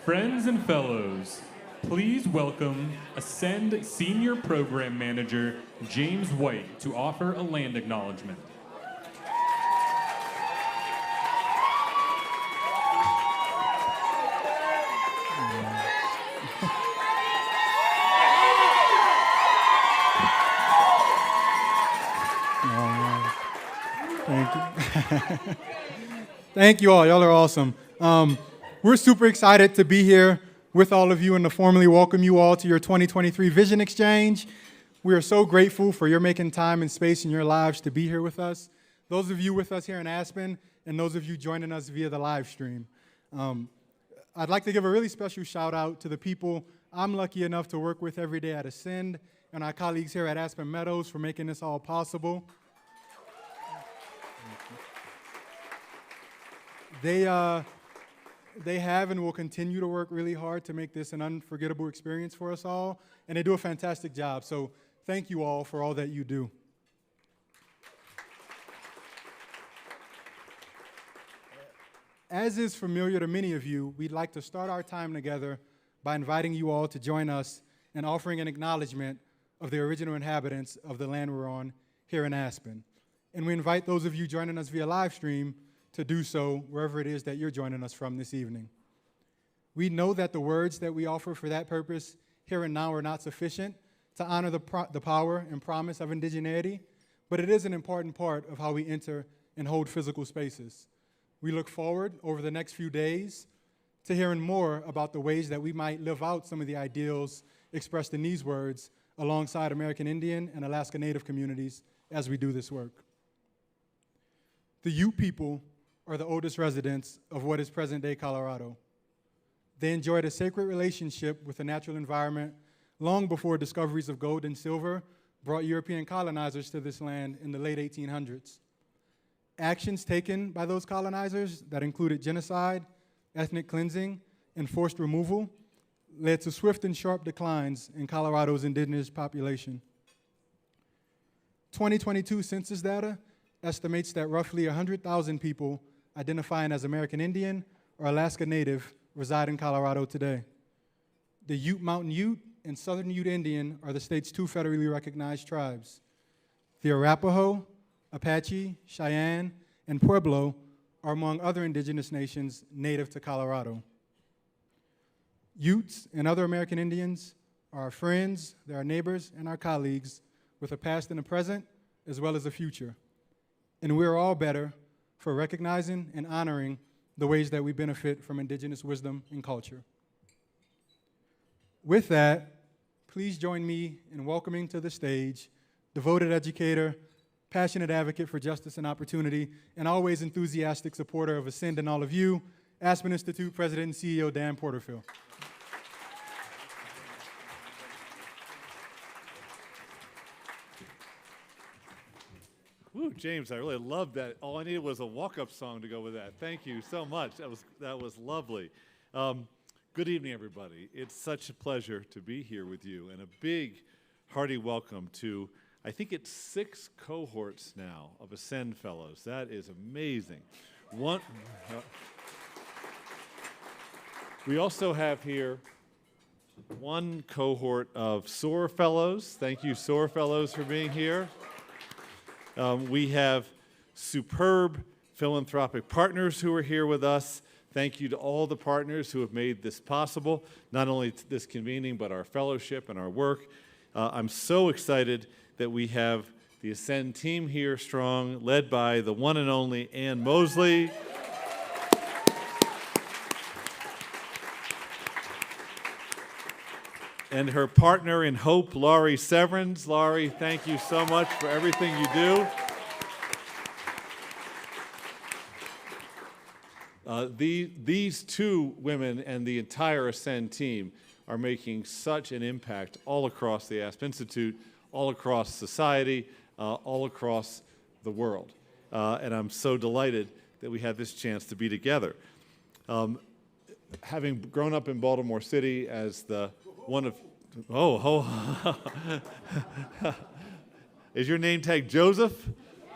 Friends and fellows, please welcome Ascend Senior Program Manager James White to offer a land acknowledgement. Thank you. Thank you all. Y'all are awesome. We're super excited to be here with all of you and to formally welcome you all to your 2023 VisionXChange. We are so grateful for your making time and space in your lives to be here with us. Those of you with us here in Aspen and those of you joining us via the live stream. I'd like to give a really special shout out to the people I'm lucky enough to work with every day at Ascend and our colleagues here at Aspen Meadows for making this all possible. They have and will continue to work really hard to make this an unforgettable experience for us all, and they do a fantastic job. So thank you all for all that you do. As is familiar to many of you, we'd like to start our time together by inviting you all to join us in offering an acknowledgement of the original inhabitants of the land we're on here in Aspen. And we invite those of you joining us via live stream to do so wherever it is that you're joining us from this evening. We know that the words that we offer for that purpose here and now are not sufficient to honor the power and promise of indigeneity, but it is an important part of how we enter and hold physical spaces. We look forward over the next few days to hearing more about the ways that we might live out some of the ideals expressed in these words alongside American Indian and Alaska Native communities as we do this work. The Ute people are the oldest residents of what is present-day Colorado. They enjoyed a sacred relationship with the natural environment long before discoveries of gold and silver brought European colonizers to this land in the late 1800s. Actions taken by those colonizers that included genocide, ethnic cleansing, and forced removal led to swift and sharp declines in Colorado's indigenous population. 2022 census data estimates that roughly 100,000 people identifying as American Indian or Alaska Native reside in Colorado today. The Ute Mountain Ute and Southern Ute Indian are the state's two federally recognized tribes. The Arapaho, Apache, Cheyenne, and Pueblo are among other indigenous nations native to Colorado. Utes and other American Indians are our friends, they're our neighbors, and our colleagues with a past and a present, as well as a future. And we're all better for recognizing and honoring the ways that we benefit from indigenous wisdom and culture. With that, please join me in welcoming to the stage devoted educator, passionate advocate for justice and opportunity, and always enthusiastic supporter of Ascend and all of you, Aspen Institute President and CEO Dan Porterfield. Woo, James, I really loved that. All I needed was a walk-up song to go with that. Thank you so much. That was lovely. Good evening, everybody. It's such a pleasure to be here with you, and a big, hearty welcome to, I think it's 6 cohorts now of Ascend Fellows. That is amazing. We also have here one cohort of SOAR Fellows. Thank you, SOAR Fellows, for being here. We have superb philanthropic partners who are here with us. Thank you to all the partners who have made this possible, not only this convening, but our fellowship and our work. I'm so excited that we have the Ascend team here strong, led by the one and only Ann Mosley. And her partner in hope, Laurie Severns. Laurie, thank you so much for everything you do. These two women and the entire Ascend team are making such an impact all across the Aspen Institute, all across society, all across the world. And I'm so delighted that we had this chance to be together. Having grown up in Baltimore City as the one of, is your name tag Joseph?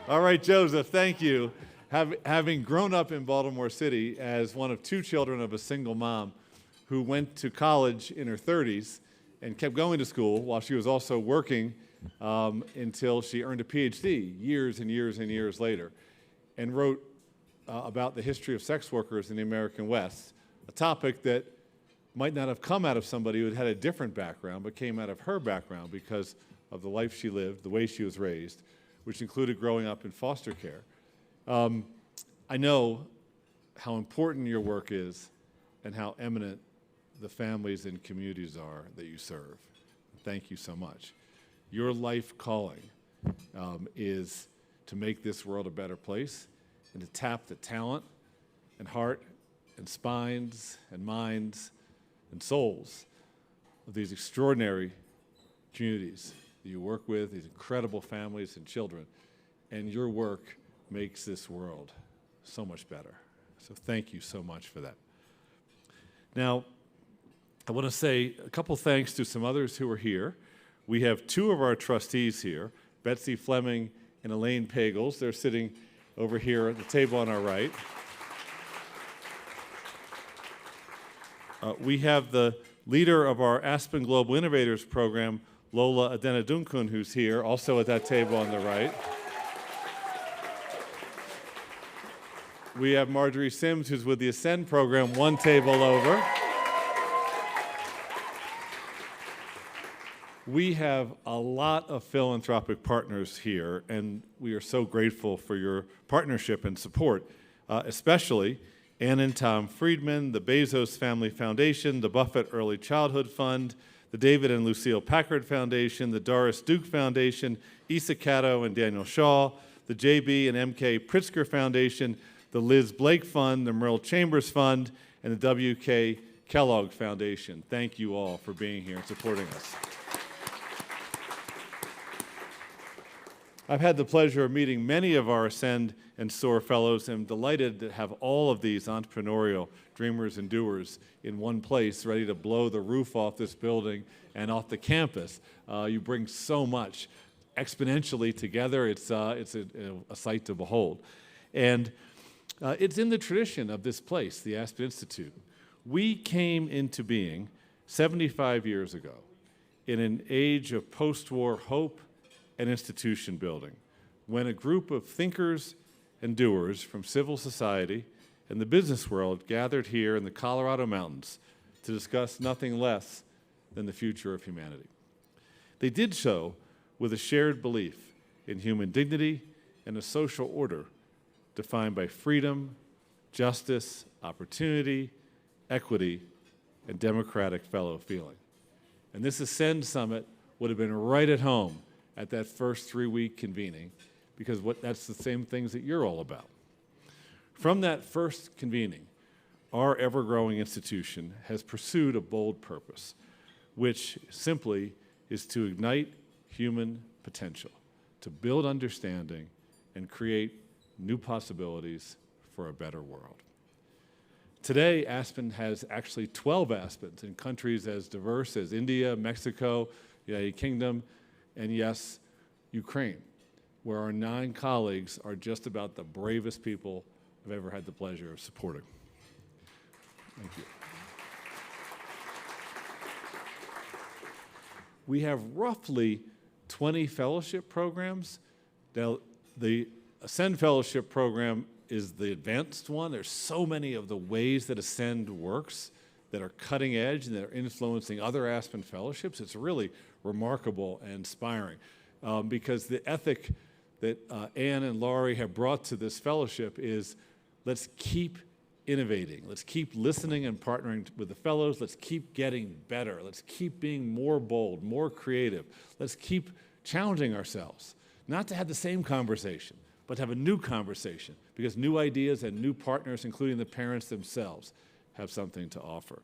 All right, Joseph, thank you. Having grown up in Baltimore City as one of 2 children of a single mom who went to college in her 30s and kept going to school while she was also working until she earned a PhD years and years and years later, and wrote about the history of sex workers in the American West, a topic that might not have come out of somebody who had a different background, but came out of her background because of the life she lived, the way she was raised, which included growing up in foster care. I know how important your work is and how eminent the families and communities are that you serve. Thank you so much. Your life calling is to make this world a better place and to tap the talent and heart and spines and minds and souls of these extraordinary communities that you work with, these incredible families and children. And your work makes this world so much better. So thank you so much for that. Now, I want to say a couple thanks to some others who are here. We have two of our trustees here, Betsy Fleming and Elaine Pagels. They're sitting over here at the table on our right. We have the leader of our Aspen Global Innovators program, Lola Adenadunkun, who's here, also at that table on the right. We have Marjorie Sims, who's with the Ascend program, one table over. We have a lot of philanthropic partners here, and we are so grateful for your partnership and support, especially Ann and Tom Friedman, the Bezos Family Foundation, the Buffett Early Childhood Fund, the David and Lucille Packard Foundation, the Doris Duke Foundation, Issa Cato and Daniel Shaw, the J.B. and M.K. Pritzker Foundation, the Liz Blake Fund, the Merrill Chambers Fund, and the W.K. Kellogg Foundation. Thank you all for being here and supporting us. I've had the pleasure of meeting many of our Ascend and SOAR fellows, and I'm delighted to have all of these entrepreneurial dreamers and doers in one place, ready to blow the roof off this building and off the campus. You bring so much exponentially together. It's a sight to behold. And it's in the tradition of this place, the Aspen Institute. We came into being 75 years ago in an age of post-war hope and institution building, when a group of thinkers and doers from civil society and the business world gathered here in the Colorado mountains to discuss nothing less than the future of humanity. They did so with a shared belief in human dignity and a social order defined by freedom, justice, opportunity, equity, and democratic fellow feeling. And this Ascend Summit would have been right at home at that first 3-week convening, because that's the same things that you're all about. From that first convening, our ever-growing institution has pursued a bold purpose, which simply is to ignite human potential, to build understanding and create new possibilities for a better world. Today, Aspen has actually 12 Aspens in countries as diverse as India, Mexico, the United Kingdom, and yes, Ukraine, where our 9 colleagues are just about the bravest people I've ever had the pleasure of supporting. Thank you. We have roughly 20 fellowship programs. Now, the Ascend Fellowship Program is the advanced one. There's so many of the ways that Ascend works that are cutting edge and that are influencing other Aspen fellowships. It's really remarkable and inspiring because the ethic that Ann and Laurie have brought to this fellowship is let's keep innovating. Let's keep listening and partnering with the fellows. Let's keep getting better. Let's keep being more bold, more creative. Let's keep challenging ourselves, not to have the same conversation, but to have a new conversation, because new ideas and new partners, including the parents themselves, have something to offer.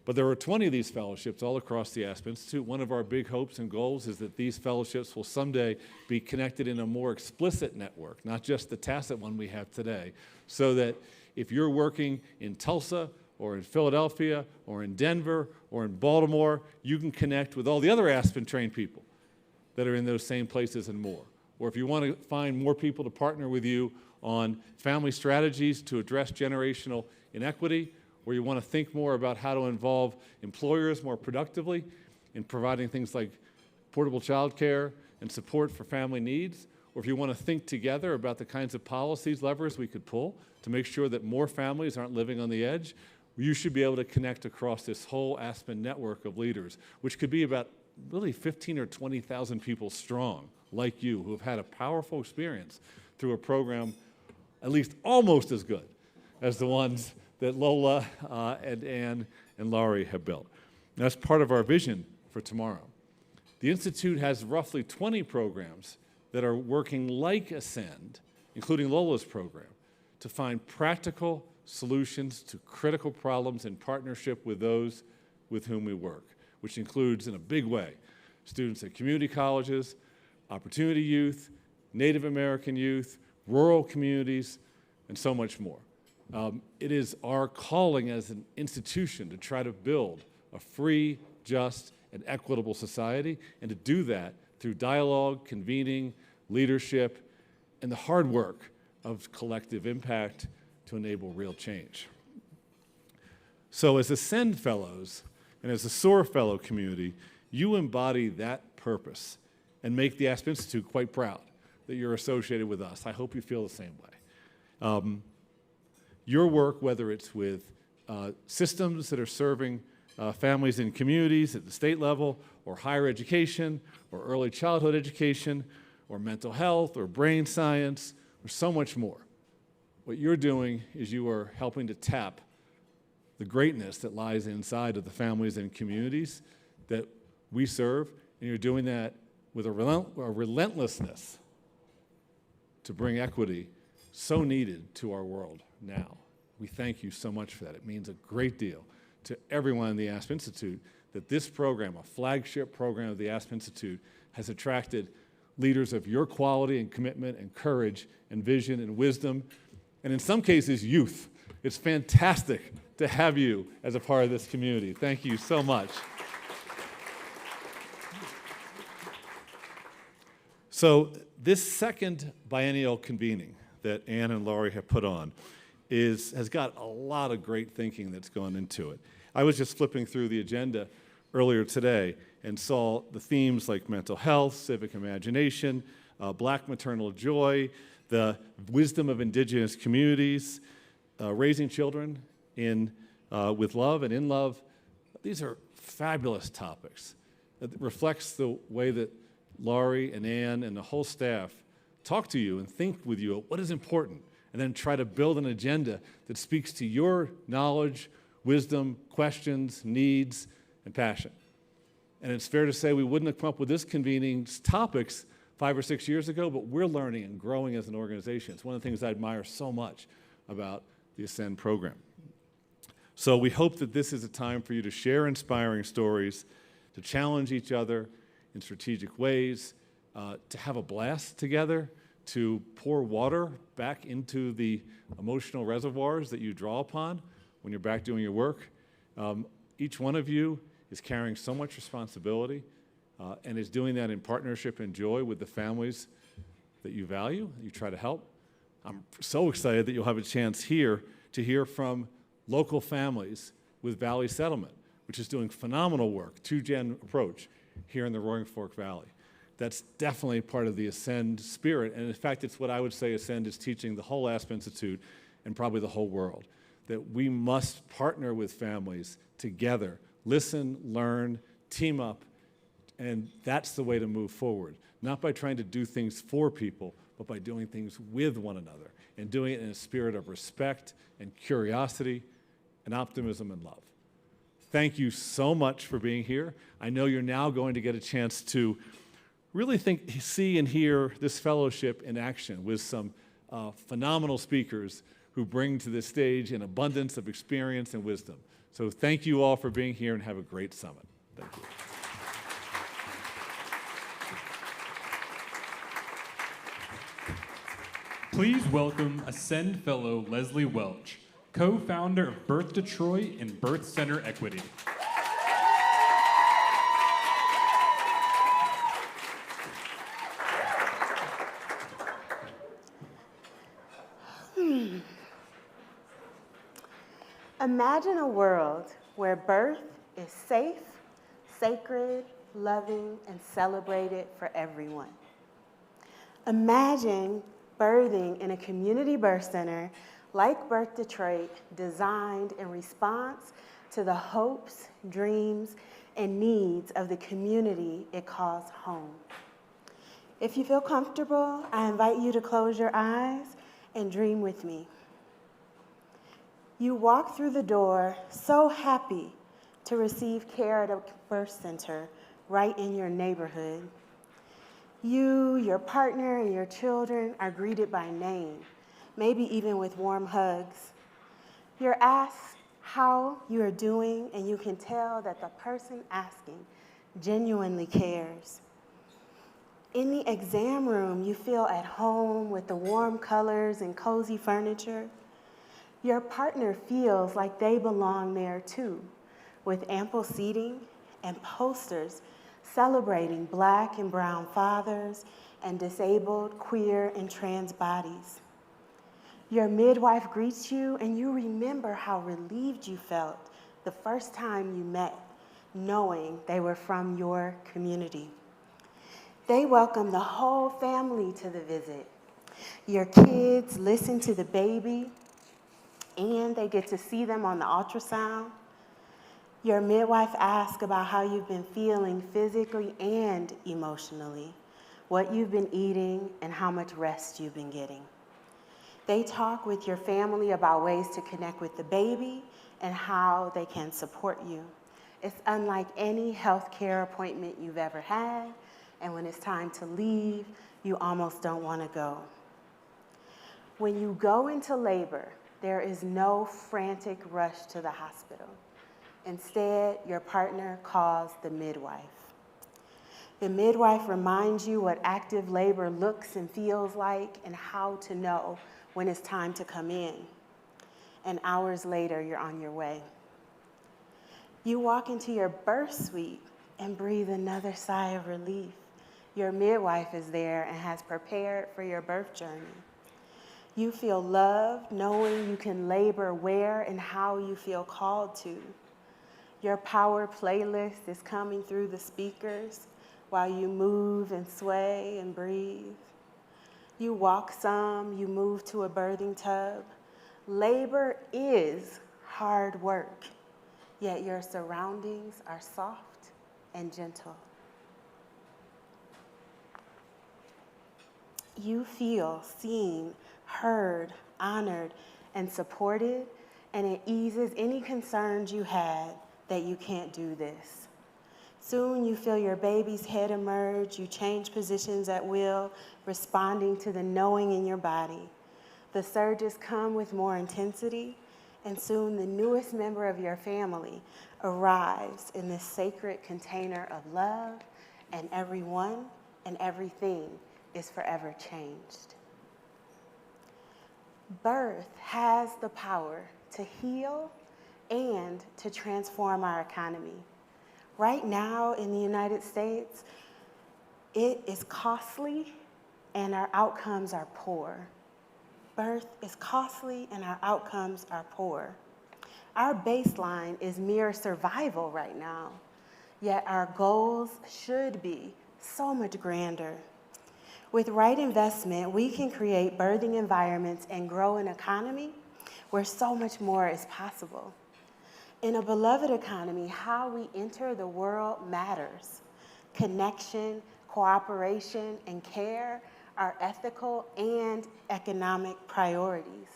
But there are 20 of these fellowships all across the Aspen Institute. One of our big hopes and goals is that these fellowships will someday be connected in a more explicit network, not just the tacit one we have today, so that if you're working in Tulsa or in Philadelphia or in Denver or in Baltimore, you can connect with all the other Aspen-trained people that are in those same places and more. Or if you want to find more people to partner with you on family strategies to address generational inequity, or you want to think more about how to involve employers more productively in providing things like portable childcare and support for family needs, or if you want to think together about the kinds of policies, levers we could pull to make sure that more families aren't living on the edge, you should be able to connect across this whole Aspen network of leaders, which could be about really 15 or 20,000 people strong, like you, who have had a powerful experience through a program at least almost as good as the ones that Lola and Ann and Laurie have built. And that's part of our vision for tomorrow. The Institute has roughly 20 programs that are working like Ascend, including Lola's program, to find practical solutions to critical problems in partnership with those with whom we work, which includes, in a big way, students at community colleges, opportunity youth, Native American youth, rural communities, and so much more. It is our calling as an institution to try to build a free, just, and equitable society, and to do that through dialogue, convening, leadership, and the hard work of collective impact to enable real change. So as Ascend Fellows and as a SOAR Fellow community, you embody that purpose and make the Aspen Institute quite proud that you're associated with us. I hope you feel the same way. Your work, whether it's with systems that are serving families and communities at the state level, or higher education, or early childhood education, or mental health, or brain science, or so much more. What you're doing is you are helping to tap the greatness that lies inside of the families and communities that we serve, and you're doing that with a relentlessness to bring equity so needed to our world now. We thank you so much for that. It means a great deal to everyone in the Aspen Institute that this program, a flagship program of the Aspen Institute, has attracted leaders of your quality and commitment and courage and vision and wisdom, and in some cases, youth. It's fantastic to have you as a part of this community. Thank you so much. So this second biennial convening that Ann and Laurie have put on has got a lot of great thinking that's gone into it. I was just flipping through the agenda earlier today and saw the themes like mental health, civic imagination, Black maternal joy, the wisdom of Indigenous communities, raising children with love and in love. These are fabulous topics. It reflects the way that Laurie and Ann and the whole staff talk to you and think with you what is important, and then try to build an agenda that speaks to your knowledge, wisdom, questions, needs, and passion. And it's fair to say we wouldn't have come up with this convening topics 5 or 6 years ago, but we're learning and growing as an organization. It's one of the things I admire so much about the Ascend program. So we hope that this is a time for you to share inspiring stories, to challenge each other in strategic ways, to have a blast together, to pour water back into the emotional reservoirs that you draw upon when you're back doing your work. Each one of you is carrying so much responsibility and is doing that in partnership and joy with the families that you value, that you try to help. I'm so excited that you'll have a chance here to hear from local families with Valley Settlement, which is doing phenomenal work, 2-gen approach here in the Roaring Fork Valley. That's definitely part of the Ascend spirit, and in fact, it's what I would say Ascend is teaching the whole Aspen Institute and probably the whole world, that we must partner with families together, listen, learn, team up, and that's the way to move forward, not by trying to do things for people, but by doing things with one another, and doing it in a spirit of respect and curiosity and optimism and love. Thank you so much for being here. I know you're now going to get a chance to really see and hear this fellowship in action with some phenomenal speakers who bring to this stage an abundance of experience and wisdom. So thank you all for being here, and have a great summit. Thank you. Please welcome Ascend Fellow Leslie Welch, co-founder of Birth Detroit and Birth Center Equity. Imagine a world where birth is safe, sacred, loving, and celebrated for everyone. Imagine birthing in a community birth center like Birth Detroit, designed in response to the hopes, dreams, and needs of the community it calls home. If you feel comfortable, I invite you to close your eyes and dream with me. You walk through the door so happy to receive care at a birth center right in your neighborhood. You, your partner, and your children are greeted by name, maybe even with warm hugs. You're asked how you are doing, and you can tell that the person asking genuinely cares. In the exam room, you feel at home with the warm colors and cozy furniture. Your partner feels like they belong there too, with ample seating and posters celebrating Black and brown fathers and disabled, queer, and trans bodies. Your midwife greets you, and you remember how relieved you felt the first time you met, knowing they were from your community. They welcome the whole family to the visit. Your kids listen to the baby, and they get to see them on the ultrasound. Your midwife asks about how you've been feeling physically and emotionally, what you've been eating, and how much rest you've been getting. They talk with your family about ways to connect with the baby and how they can support you. It's unlike any healthcare appointment you've ever had, and when it's time to leave, you almost don't want to go. When you go into labor, there is no frantic rush to the hospital. Instead, your partner calls the midwife. The midwife reminds you what active labor looks and feels like and how to know when it's time to come in. And hours later, you're on your way. You walk into your birth suite and breathe another sigh of relief. Your midwife is there and has prepared for your birth journey. You feel loved, knowing you can labor where and how you feel called to. Your power playlist is coming through the speakers while you move and sway and breathe. You walk some, you move to a birthing tub. Labor is hard work, yet your surroundings are soft and gentle. You feel seen, heard, honored, and supported, and it eases any concerns you had that you can't do this. Soon you feel your baby's head emerge, you change positions at will, responding to the knowing in your body. The surges come with more intensity, and soon the newest member of your family arrives in this sacred container of love, and everyone and everything is forever changed. Birth has the power to heal and to transform our economy. Right now in the United States, it is costly and our outcomes are poor. Birth is costly and our outcomes are poor. Our baseline is mere survival right now, yet our goals should be so much grander. With right investment, we can create birthing environments and grow an economy where so much more is possible. In a beloved economy, how we enter the world matters. Connection, cooperation, and care are ethical and economic priorities.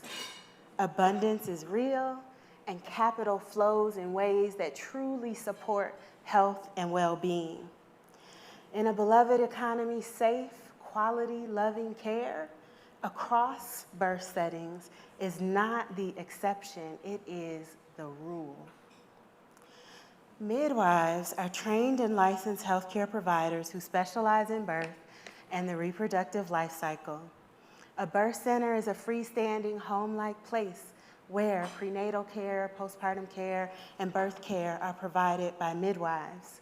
Abundance is real, and capital flows in ways that truly support health and well-being. In a beloved economy, safe, quality, loving care across birth settings is not the exception, it is the rule. Midwives are trained and licensed healthcare providers who specialize in birth and the reproductive life cycle. A birth center is a freestanding home-like place where prenatal care, postpartum care, and birth care are provided by midwives.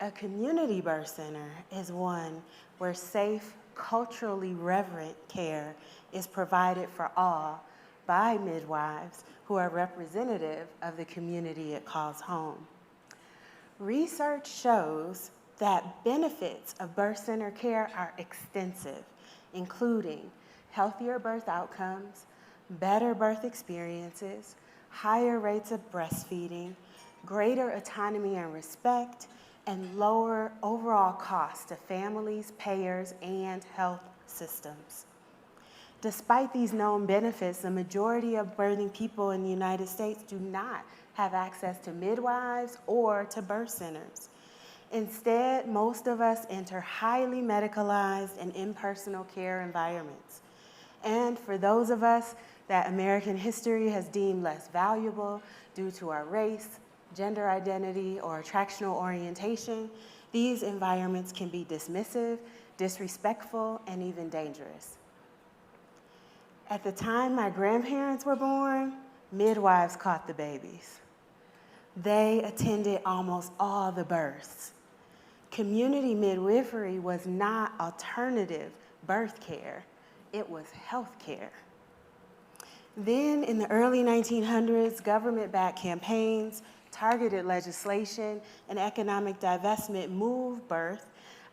A community birth center is one where safe, culturally reverent care is provided for all, by midwives who are representative of the community it calls home. Research shows that benefits of birth center care are extensive, including healthier birth outcomes, better birth experiences, higher rates of breastfeeding, greater autonomy and respect, and lower overall costs to families, payers, and health systems. Despite these known benefits, the majority of birthing people in the United States do not have access to midwives or to birth centers. Instead, most of us enter highly medicalized and impersonal care environments. And for those of us that American history has deemed less valuable due to our race, gender identity, or attractional orientation, these environments can be dismissive, disrespectful, and even dangerous. At the time my grandparents were born, midwives caught the babies. They attended almost all the births. Community midwifery was not alternative birth care, it was health care. Then in the early 1900s, government-backed campaigns, targeted legislation, and economic divestment moved birth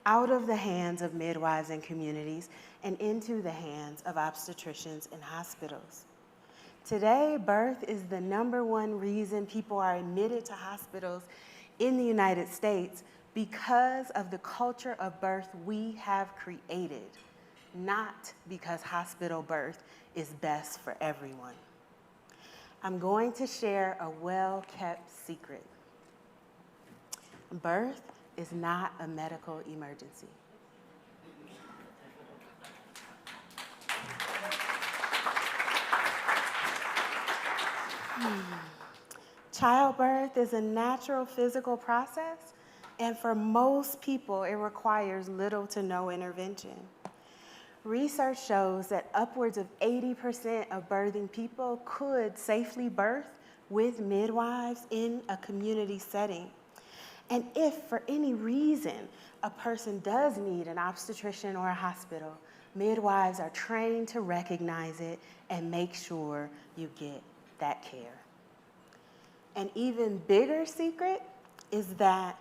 out of the hands of midwives and communities and into the hands of obstetricians and hospitals. Today, birth is the #1 reason people are admitted to hospitals in the United States because of the culture of birth we have created, not because hospital birth is best for everyone. I'm going to share a well-kept secret. Birth is not a medical emergency. Childbirth is a natural physical process, and for most people, it requires little to no intervention. Research shows that upwards of 80% of birthing people could safely birth with midwives in a community setting. And if for any reason a person does need an obstetrician or a hospital, midwives are trained to recognize it and make sure you get that care. An even bigger secret is that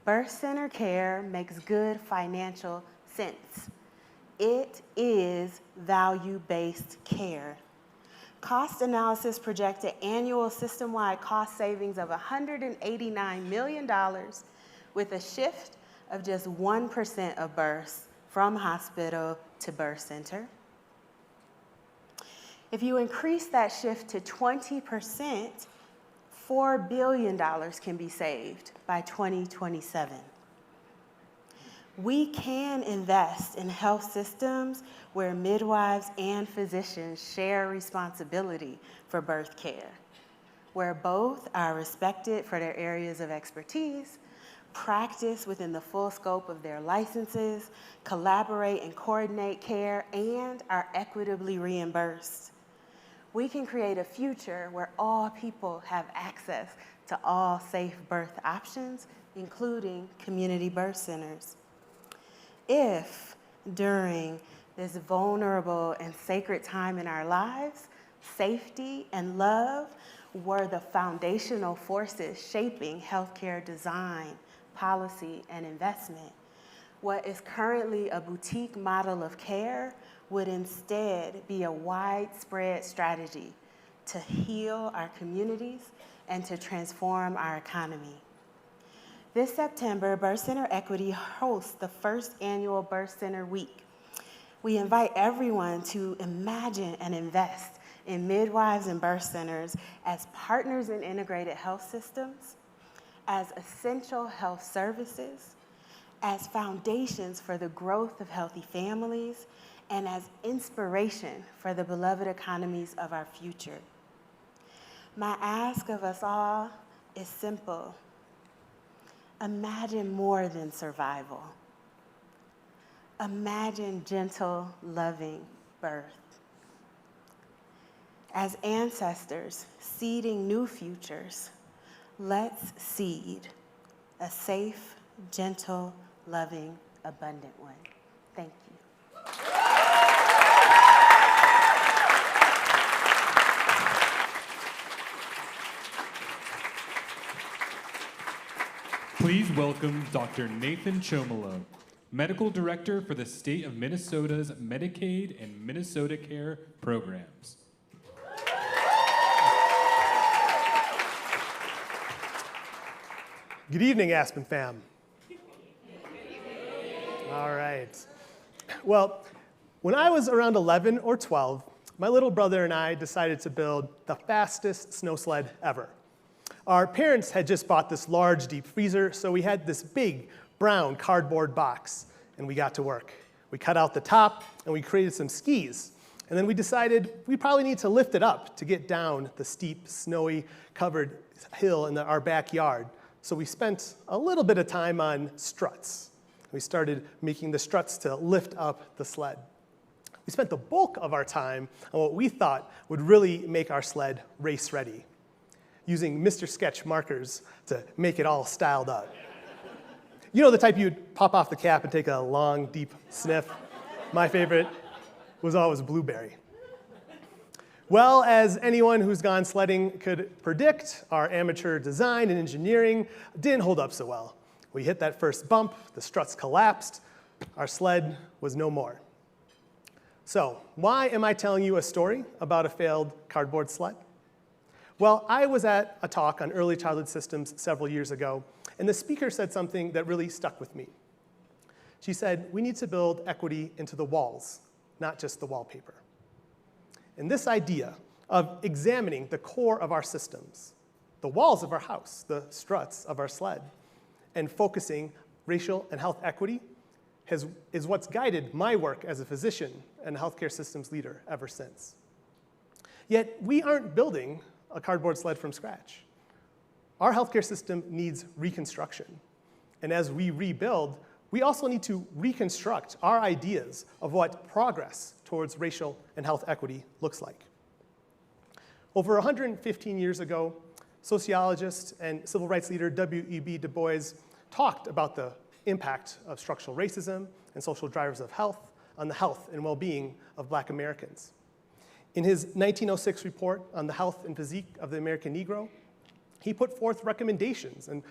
birth center care makes good financial sense. It is value-based care. Cost analysis projected annual system-wide cost savings of $189 million with a shift of just 1% of births from hospital to birth center. If you increase that shift to 20%, $4 billion can be saved by 2027. We can invest in health systems where midwives and physicians share responsibility for birth care, where both are respected for their areas of expertise, practice within the full scope of their licenses, collaborate and coordinate care, and are equitably reimbursed. We can create a future where all people have access to all safe birth options, including community birth centers. If, during this vulnerable and sacred time in our lives, safety and love were the foundational forces shaping healthcare design, policy, and investment, what is currently a boutique model of care would instead be a widespread strategy to heal our communities and to transform our economy. This September, Birth Center Equity hosts the first annual Birth Center Week. We invite everyone to imagine and invest in midwives and birth centers as partners in integrated health systems, as essential health services, as foundations for the growth of healthy families, and as inspiration for the beloved economies of our future. My ask of us all is simple. Imagine more than survival. Imagine gentle, loving birth. As ancestors seeding new futures, let's seed a safe, gentle, loving, abundant one. Thank you. Please welcome Dr. Nathan Chomolo, Medical Director for the State of Minnesota's Medicaid and Minnesota Care programs. Good evening, Aspen fam. All right. Well, when I was around 11 or 12, my little brother and I decided to build the fastest snow sled ever. Our parents had just bought this large deep freezer, so we had this big brown cardboard box, and we got to work. We cut out the top, and we created some skis. And then we decided we probably need to lift it up to get down the steep, snowy, covered hill in our backyard. So we spent a little bit of time on struts. We started making the struts to lift up the sled. We spent the bulk of our time on what we thought would really make our sled race ready, using Mr. Sketch markers to make it all styled up. You know, the type you'd pop off the cap and take a long, deep sniff? My favorite was always blueberry. Well, as anyone who's gone sledding could predict, our amateur design and engineering didn't hold up so well. We hit that first bump, the struts collapsed, our sled was no more. So, why am I telling you a story about a failed cardboard sled? Well, I was at a talk on early childhood systems several years ago, and the speaker said something that really stuck with me. She said, we need to build equity into the walls, not just the wallpaper. And this idea of examining the core of our systems, the walls of our house, the struts of our sled, and focusing racial and health equity is what's guided my work as a physician and a healthcare systems leader ever since. Yet we aren't building a cardboard sled from scratch. Our healthcare system needs reconstruction. And as we rebuild, we also need to reconstruct our ideas of what progress towards racial and health equity looks like. Over 115 years ago, sociologist and civil rights leader W.E.B. Du Bois talked about the impact of structural racism and social drivers of health on the health and well-being of Black Americans. In his 1906 report on the health and physique of the American Negro, he put forth recommendations and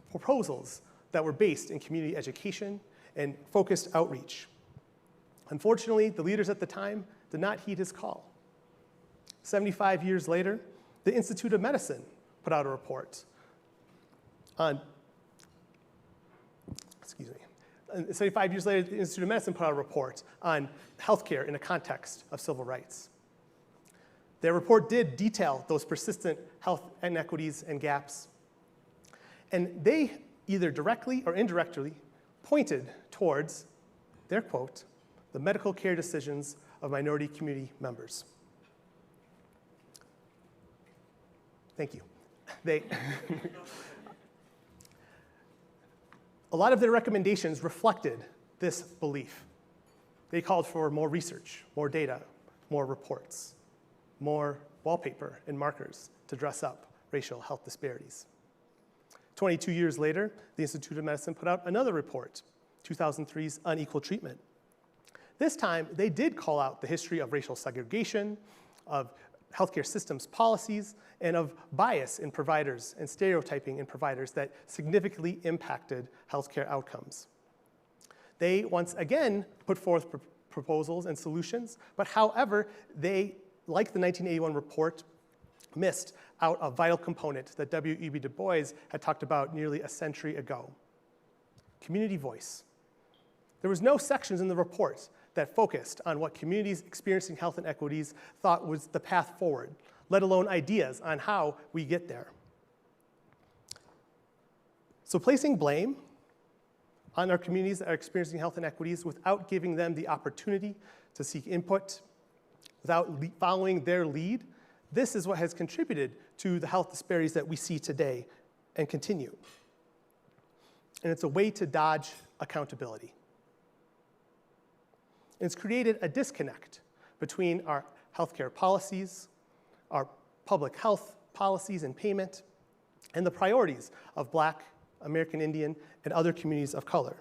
proposals that were based in community education and focused outreach. Unfortunately, the leaders at the time did not heed his call. 75 years later, the Institute of Medicine put out a report on, 75 years later, the Institute of Medicine put out a report on healthcare in the context of civil rights. Their report did detail those persistent health inequities and gaps, and they either directly or indirectly pointed towards, their quote, the medical care decisions of minority community members. Thank you. A lot of their recommendations reflected this belief. They called for more research, more data, more reports, more wallpaper and markers to dress up racial health disparities. 22 years later, the Institute of Medicine put out another report, 2003's Unequal Treatment. This time, they did call out the history of racial segregation, of healthcare systems policies, and of bias in providers and stereotyping in providers that significantly impacted healthcare outcomes. They once again put forth proposals and solutions, but however, they, like the 1981 report, missed out a vital component that W.E.B. Du Bois had talked about nearly a century ago: community voice. There was no sections in the report that focused on what communities experiencing health inequities thought was the path forward, let alone ideas on how we get there. So placing blame on our communities that are experiencing health inequities without giving them the opportunity to seek input, without following their lead, this is what has contributed to the health disparities that we see today and continue. And it's a way to dodge accountability. It's created a disconnect between our healthcare policies, our public health policies and payment, and the priorities of Black, American Indian, and other communities of color.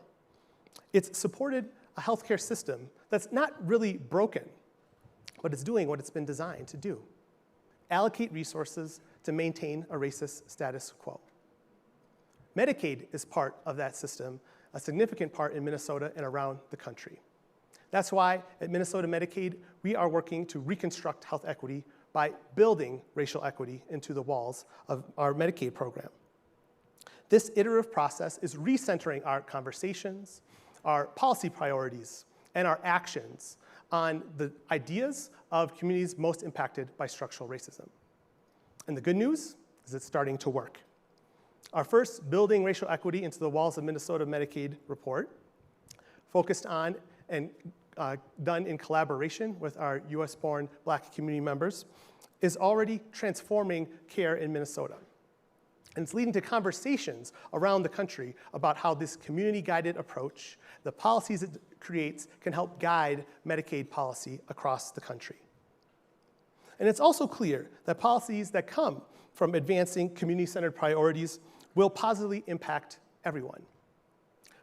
It's supported a healthcare system that's not really broken, but it's doing what it's been designed to do: allocate resources to maintain a racist status quo. Medicaid is part of that system, a significant part in Minnesota and around the country. That's why at Minnesota Medicaid, we are working to reconstruct health equity by building racial equity into the walls of our Medicaid program. This iterative process is recentering our conversations, our policy priorities, and our actions on the ideas of communities most impacted by structural racism. And the good news is it's starting to work. Our first Building Racial Equity into the Walls of Minnesota Medicaid report, focused on and done in collaboration with our US-born Black community members, is already transforming care in Minnesota. And it's leading to conversations around the country about how this community-guided approach, the policies it creates, can help guide Medicaid policy across the country. And it's also clear that policies that come from advancing community-centered priorities will positively impact everyone.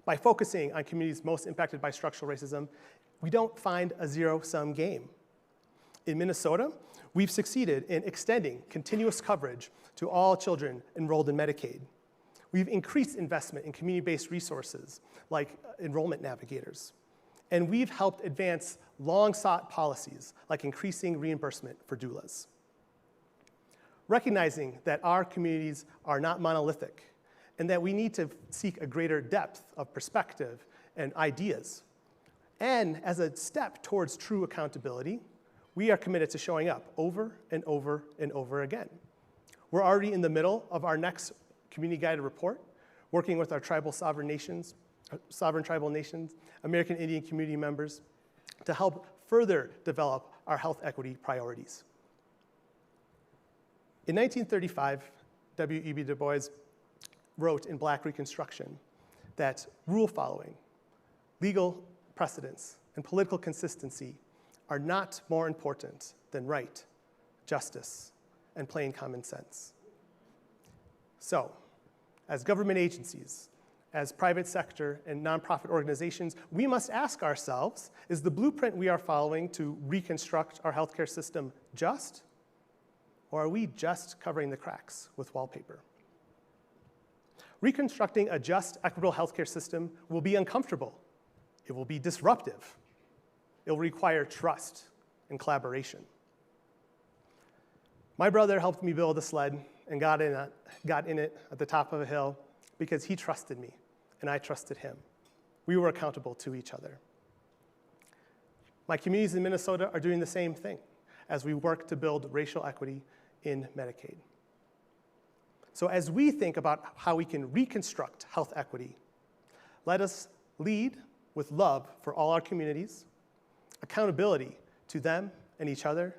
By focusing on communities most impacted by structural racism, we don't find a zero-sum game. In Minnesota, we've succeeded in extending continuous coverage to all children enrolled in Medicaid. We've increased investment in community-based resources like enrollment navigators. And we've helped advance long-sought policies like increasing reimbursement for doulas. Recognizing that our communities are not monolithic and that we need to seek a greater depth of perspective and ideas. And as a step towards true accountability, we are committed to showing up over and over and over again. We're already in the middle of our next community-guided report, working with our sovereign tribal nations, American Indian community members, to help further develop our health equity priorities. In 1935, W.E.B. Du Bois wrote in Black Reconstruction that rule following, legal precedence, and political consistency are not more important than right, justice, and plain common sense. So, as government agencies, as private sector and nonprofit organizations, we must ask ourselves, is the blueprint we are following to reconstruct our healthcare system just, or are we just covering the cracks with wallpaper? Reconstructing a just, equitable healthcare system will be uncomfortable. It will be disruptive. It will require trust and collaboration. My brother helped me build a sled and got in it at the top of a hill because he trusted me and I trusted him. We were accountable to each other. My communities in Minnesota are doing the same thing as we work to build racial equity in Medicaid. So as we think about how we can reconstruct health equity, let us lead with love for all our communities, accountability to them and each other,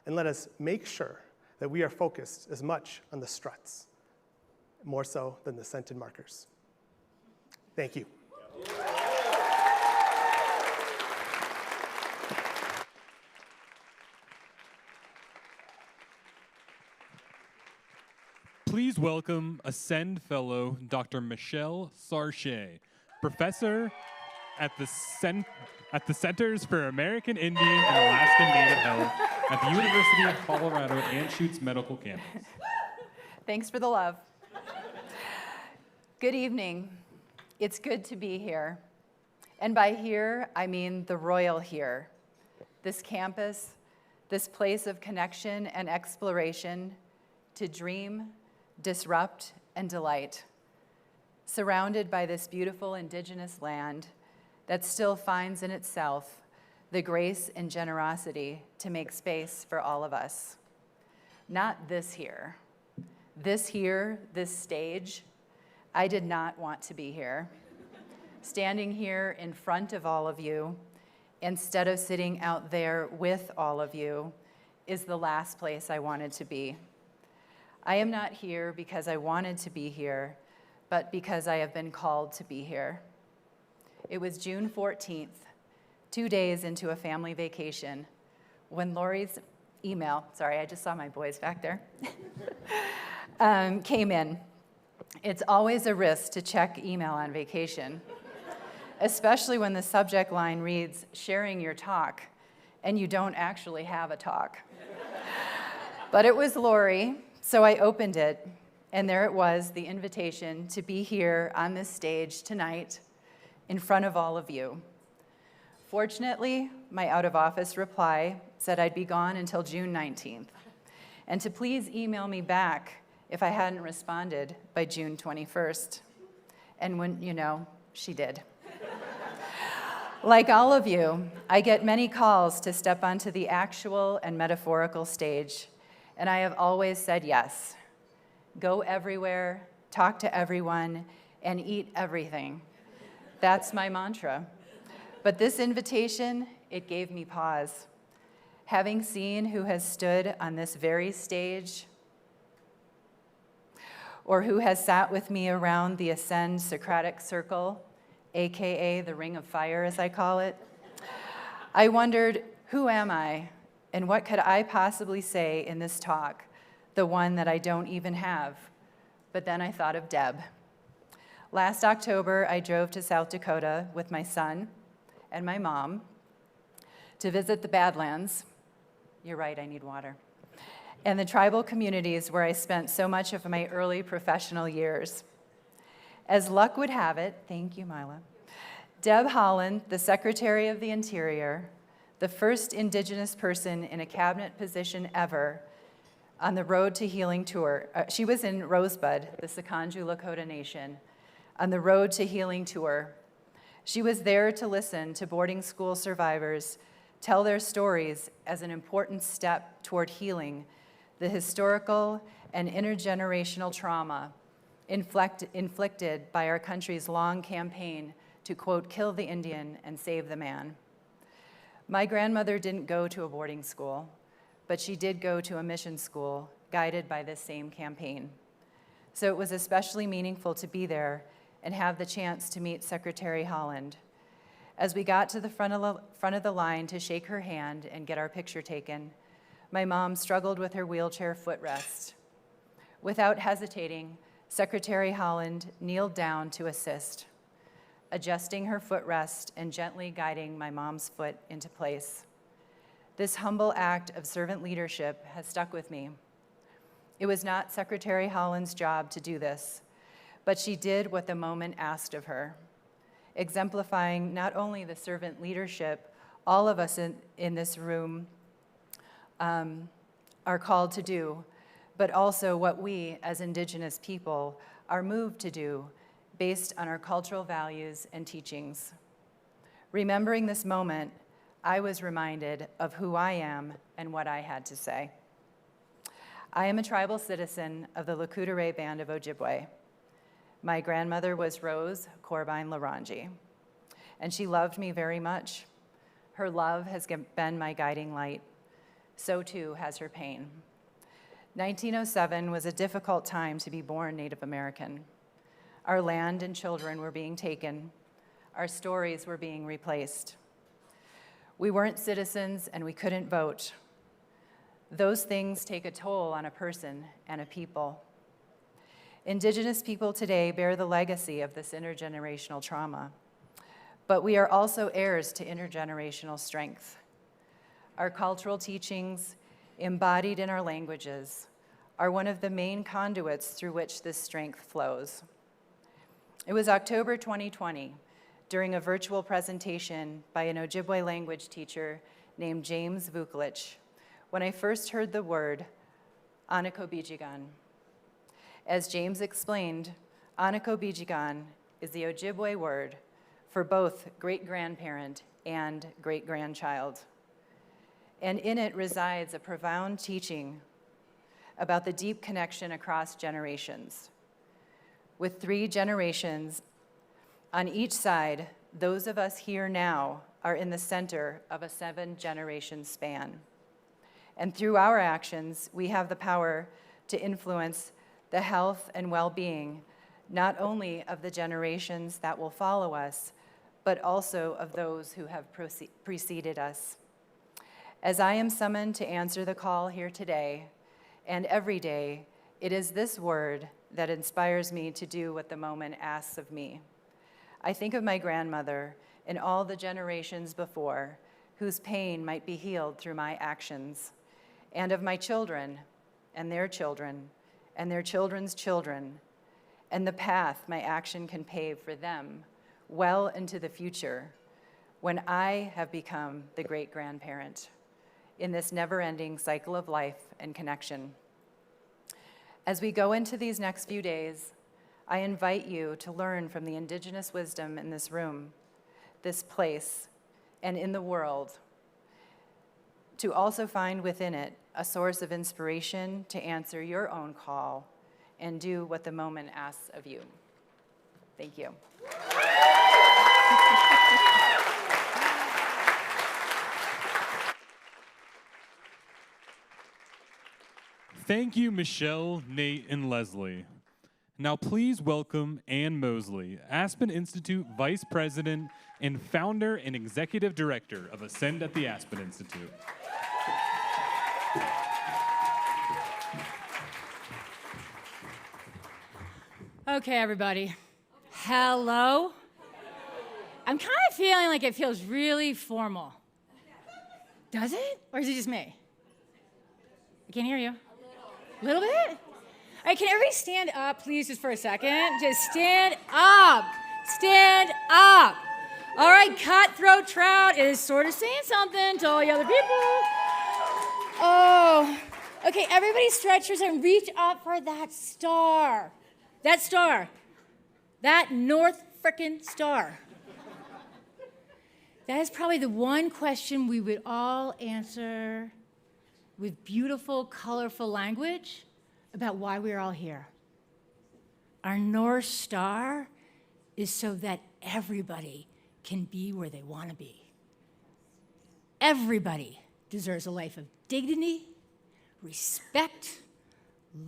and let us make sure that we are focused as much on the struts, more so than the scented markers. Thank you. Please welcome Ascend Fellow Dr. Michelle Sarche, professor at the Centers for American Indian and Alaskan Native Health at the University of Colorado Anschutz Medical Campus. Thanks for the love. Good evening. It's good to be here. And by here, I mean the royal here. This campus, this place of connection and exploration to dream, disrupt, and delight. Surrounded by this beautiful indigenous land that still finds in itself the grace and generosity to make space for all of us. Not this here. This here, this stage, I did not want to be here. Standing here in front of all of you, instead of sitting out there with all of you, is the last place I wanted to be. I am not here because I wanted to be here, but because I have been called to be here. It was June 14th, 2 days into a family vacation, when Lori's email, sorry, I just saw my boys back there, came in. It's always a risk to check email on vacation, especially when the subject line reads, sharing your talk, and you don't actually have a talk. But it was Lori, so I opened it, And there it was, the invitation to be here on this stage tonight in front of all of you. Fortunately, my out-of-office reply said I'd be gone until June 19th, and to please email me back if I hadn't responded by June 21st. And when, she did. Like all of you, I get many calls to step onto the actual and metaphorical stage, and I have always said yes. Go everywhere, talk to everyone, and eat everything. That's my mantra. But this invitation, it gave me pause. Having seen who has stood on this very stage, or who has sat with me around the Ascend Socratic Circle, AKA the Ring of Fire, as I call it, I wondered, who am I, and what could I possibly say in this talk, the one that I don't even have? But then I thought of Deb. Last October, I drove to South Dakota with my son and my mom to visit the Badlands. You're right, I need water. And the tribal communities where I spent so much of my early professional years. As luck would have it, thank you, Mila, Deb Haaland, the Secretary of the Interior, the first Indigenous person in a cabinet position ever on the Road to Healing tour. She was in Rosebud, the Sikanju Lakota Nation, on the Road to Healing tour. She was there to listen to boarding school survivors tell their stories as an important step toward healing the historical and intergenerational trauma inflicted by our country's long campaign to, quote, kill the Indian and save the man. My grandmother didn't go to a boarding school, but she did go to a mission school guided by this same campaign. So it was especially meaningful to be there and have the chance to meet Secretary Haaland. As we got to the front of the line to shake her hand and get our picture taken, my mom struggled with her wheelchair footrest. Without hesitating, Secretary Haaland kneeled down to assist, adjusting her footrest and gently guiding my mom's foot into place. This humble act of servant leadership has stuck with me. It was not Secretary Haaland's job to do this, but she did what the moment asked of her, exemplifying not only the servant leadership all of us in this room are called to do, but also what we as Indigenous people are moved to do based on our cultural values and teachings. Remembering this moment, I was reminded of who I am and what I had to say. I am a tribal citizen of the Lakota Band of Ojibwe. My grandmother was Rose Corbine Laranji, and she loved me very much. Her love has been my guiding light. So too has her pain. 1907 was a difficult time to be born Native American. Our land and children were being taken. Our stories were being replaced. We weren't citizens and we couldn't vote. Those things take a toll on a person and a people. Indigenous people today bear the legacy of this intergenerational trauma, but we are also heirs to intergenerational strength. Our cultural teachings, embodied in our languages, are one of the main conduits through which this strength flows. It was October 2020, during a virtual presentation by an Ojibwe language teacher named James Vukolich, when I first heard the word Anakobijigan. As James explained, Anakobijigan is the Ojibwe word for both great-grandparent and great-grandchild. And in it resides a profound teaching about the deep connection across generations. With 3 generations on each side, those of us here now are in the center of a 7-generation span. And through our actions, we have the power to influence the health and well-being, not only of the generations that will follow us, but also of those who have preceded us. As I am summoned to answer the call here today, and every day, it is this word that inspires me to do what the moment asks of me. I think of my grandmother and all the generations before, whose pain might be healed through my actions, and of my children and their children, and their children's children, and the path my action can pave for them well into the future when I have become the great-grandparent in this never-ending cycle of life and connection. As we go into these next few days, I invite you to learn from the Indigenous wisdom in this room, this place, and in the world, to also find within it a source of inspiration to answer your own call and do what the moment asks of you. Thank you. Thank you, Michelle, Nate, and Leslie. Now please welcome Ann Mosley, Aspen Institute Vice President and Founder and Executive Director of Ascend at the Aspen Institute. Okay, everybody. Hello? I'm kind of feeling like it feels really formal. Does it? Or is it just me? I can't hear you. A little bit? All right, can everybody stand up, please, just for a second? Just stand up. Stand up. All right, Cutthroat Trout is sort of saying something to all the other people. Oh, okay, everybody stretch yourself and reach up for that star. That star. That North frickin' Star. That is probably the one question we would all answer with beautiful, colorful language about why we're all here. Our North Star is so that everybody can be where they want to be. Everybody deserves a life of dignity, respect,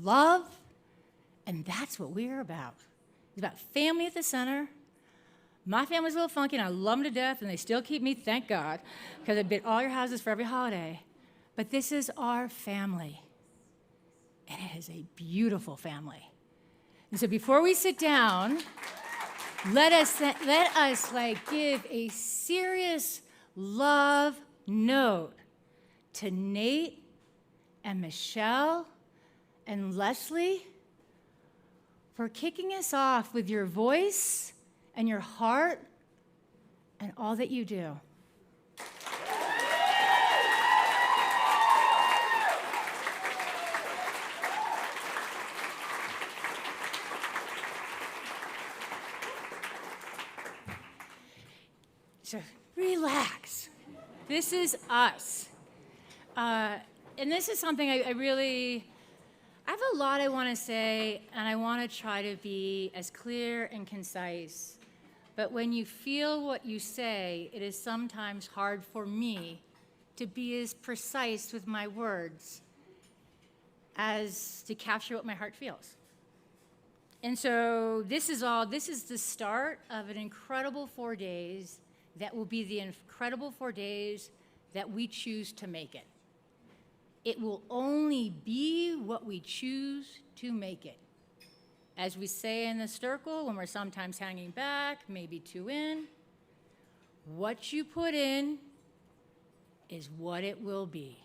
love, and that's what we're about. It's about family at the center. My family's a little funky, and I love them to death, and they still keep me, thank God, because I bid all your houses for every holiday. But this is our family, and it is a beautiful family. And so before we sit down, let us give a serious love note to Nate and Michelle and Leslie for kicking us off with your voice and your heart and all that you do. So relax. This is us. And this is something I have a lot I want to say, and I want to try to be as clear and concise. But when you feel what you say, it is sometimes hard for me to be as precise with my words as to capture what my heart feels. And so this is the start of an incredible 4 days that will be the incredible 4 days that we choose to make it. It will only be what we choose to make it. As we say in the circle, when we're sometimes hanging back, maybe two in, what you put in is what it will be.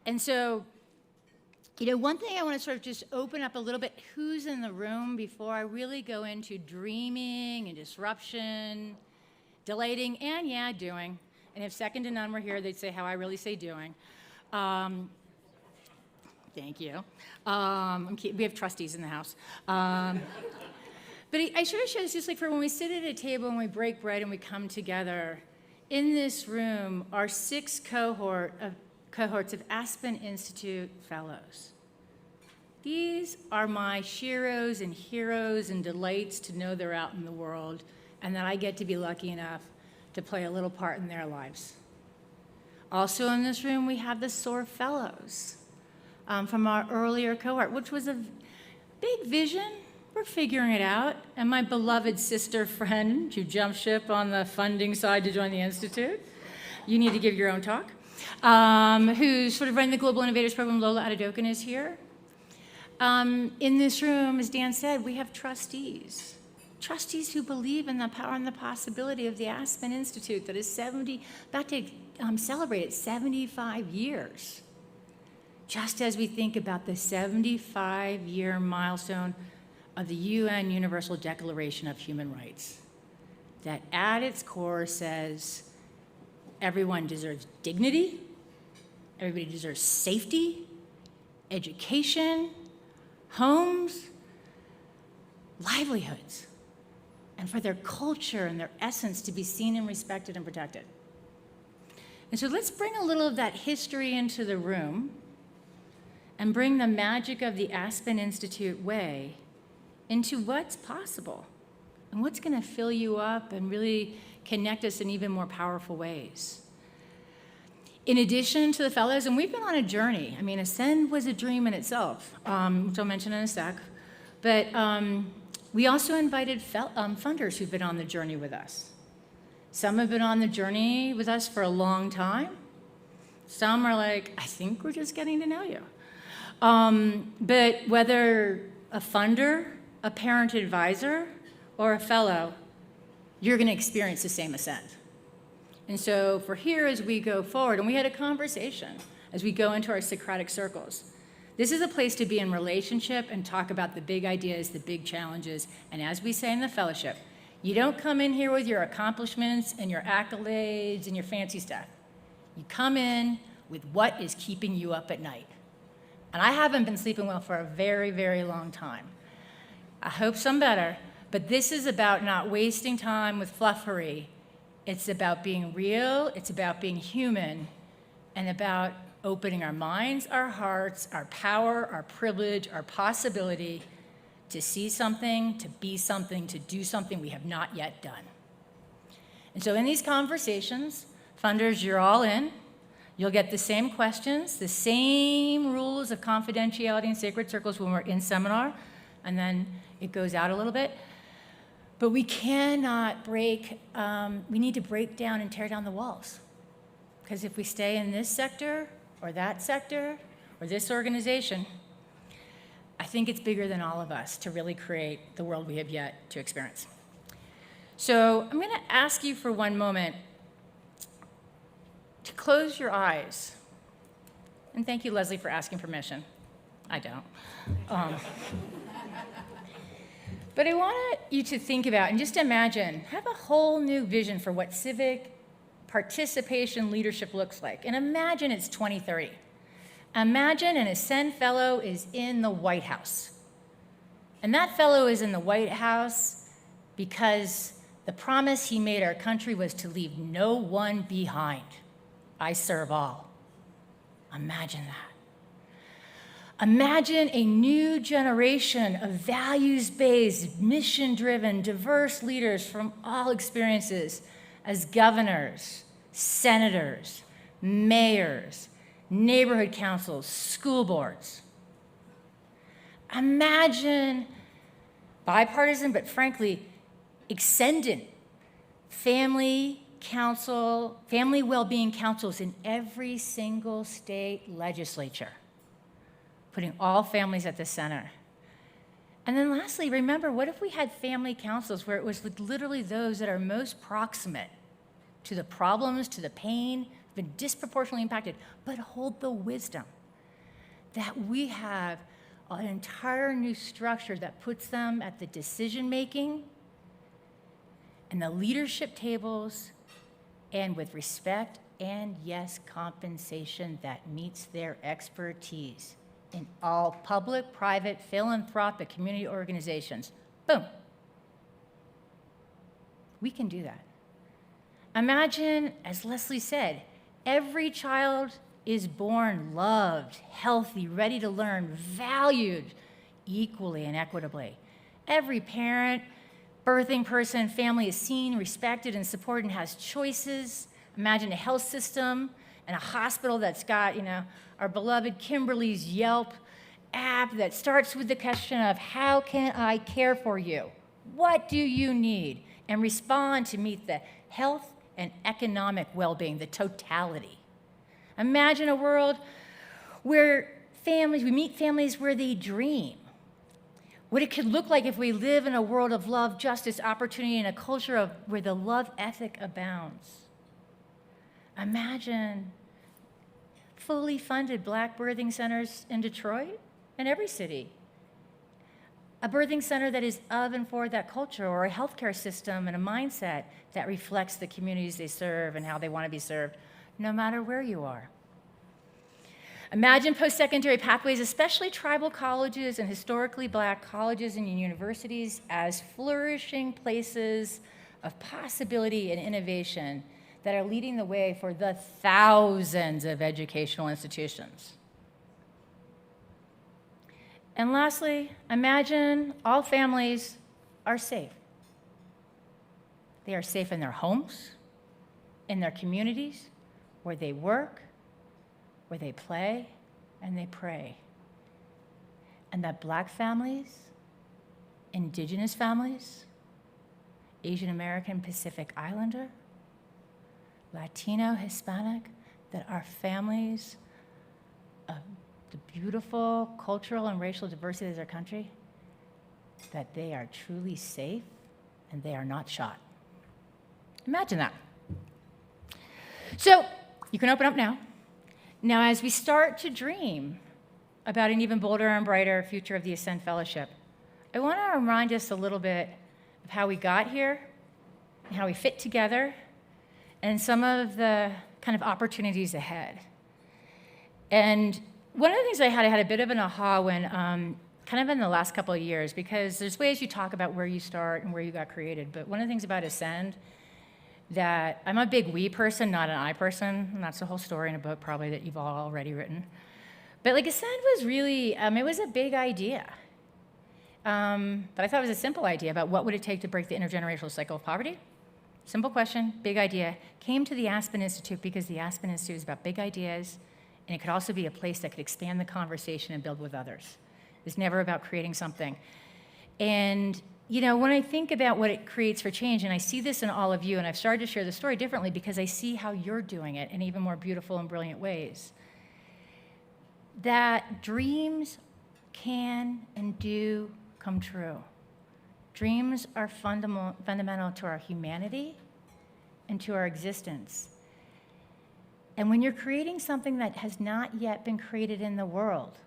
And so, one thing I want to sort of just open up a little bit, who's in the room before I really go into dreaming and disruption, delighting, and doing. And if second to none were here, they'd say how I really say doing. Thank you. We have trustees in the house. But I sort of show this just like for when we sit at a table and we break bread and we come together. In this room are 6 cohorts of Aspen Institute fellows. These are my sheroes and heroes and delights to know they're out in the world and that I get to be lucky enough to play a little part in their lives. Also in this room, we have the SOAR Fellows from our earlier cohort, which was a big vision. We're figuring it out. And my beloved sister friend, who jumped ship on the funding side to join the Institute, you need to give your own talk, who's sort of running the Global Innovators Program, Lola Adedokan, is here. In this room, as Dan said, we have trustees who believe in the power and the possibility of the Aspen Institute that is about to celebrate its 75 years. just as we think about the 75-year milestone of the UN Universal Declaration of Human Rights, that at its core says everyone deserves dignity, everybody deserves safety, education, homes, livelihoods, and for their culture and their essence to be seen and respected and protected. And so let's bring a little of that history into the room and bring the magic of the Aspen Institute way into what's possible and what's going to fill you up and really connect us in even more powerful ways. In addition to the fellows, and we've been on a journey. I mean, Ascend was a dream in itself, which I'll mention in a sec. But we also invited funders who've been on the journey with us. Some have been on the journey with us for a long time. Some are like, I think we're just getting to know you. But whether a funder, a parent advisor, or a fellow, you're going to experience the same ascent. And so for here, as we go forward, and we had a conversation as we go into our Socratic circles, this is a place to be in relationship and talk about the big ideas, the big challenges, and as we say in the fellowship, you don't come in here with your accomplishments and your accolades and your fancy stuff. You come in with what is keeping you up at night. And I haven't been sleeping well for a very, very long time. I hope some better, but this is about not wasting time with fluffery. It's about being real, it's about being human, and about opening our minds, our hearts, our power, our privilege, our possibility to see something, to be something, to do something we have not yet done. And so in these conversations, funders, you're all in. You'll get the same questions, the same rules of confidentiality and sacred circles when we're in seminar, and then it goes out a little bit. But we cannot break, we need to break down and tear down the walls. Because if we stay in this sector, or that sector, or this organization, I think it's bigger than all of us to really create the world we have yet to experience. So I'm going to ask you for one moment to close your eyes. And thank you, Leslie, for asking permission. I don't. But I want you to think about and just imagine, have a whole new vision for what civic participation leadership looks like. And imagine it's 2030. Imagine an Ascend Fellow is in the White House. And that fellow is in the White House because the promise he made our country was to leave no one behind. I serve all. Imagine that. Imagine a new generation of values-based, mission-driven, diverse leaders from all experiences as governors, senators, mayors, neighborhood councils, school boards. Imagine bipartisan, but frankly, ascendant family council, family well-being councils in every single state legislature, putting all families at the center. And then lastly, remember, what if we had family councils where it was literally those that are most proximate to the problems, to the pain, been disproportionately impacted, but hold the wisdom that we have an entire new structure that puts them at the decision-making and the leadership tables, and with respect and, yes, compensation that meets their expertise in all public, private, philanthropic, community organizations. Boom. We can do that. Imagine, as Leslie said, every child is born loved, healthy, ready to learn, valued equally and equitably. Every parent, birthing person, family is seen, respected, and supported and has choices. Imagine a health system and a hospital that's got, our beloved Kimberly's Yelp app that starts with the question of, how can I care for you? What do you need? And respond to meet the health and economic well-being, the totality. Imagine a world where we meet families where they dream. What it could look like if we live in a world of love, justice, opportunity, and a culture where the love ethic abounds. Imagine fully funded Black birthing centers in Detroit and every city. A birthing center that is of and for that culture, or a healthcare system and a mindset that reflects the communities they serve and how they want to be served, no matter where you are. Imagine post-secondary pathways, especially tribal colleges and historically Black colleges and universities, as flourishing places of possibility and innovation that are leading the way for the thousands of educational institutions. And lastly, imagine all families are safe. They are safe in their homes, in their communities, where they work, where they play, and they pray. And that Black families, Indigenous families, Asian American Pacific Islander, Latino, Hispanic, that are families of the beautiful cultural and racial diversity of their country, that they are truly safe and they are not shot. Imagine that. So you can open up now. Now, as we start to dream about an even bolder and brighter future of the Ascend Fellowship, I want to remind us a little bit of how we got here, and how we fit together, and some of the kind of opportunities ahead. And one of the things I had a bit of an aha when, kind of in the last couple of years, because there's ways you talk about where you start and where you got created, but one of the things about Ascend, that I'm a big we person, not an I person, and that's the whole story in a book probably that you've all already written. But like Ascend was really, it was a big idea. But I thought it was a simple idea about what would it take to break the intergenerational cycle of poverty. Simple question, big idea. Came to the Aspen Institute because the Aspen Institute is about big ideas, and it could also be a place that could expand the conversation and build with others. It's never about creating something. And you know, when I think about what it creates for change, and I see this in all of you, and I've started to share the story differently because I see how you're doing it in even more beautiful and brilliant ways, that dreams can and do come true. Dreams are fundamental to our humanity and to our existence. And when you're creating something that has not yet been created in the world,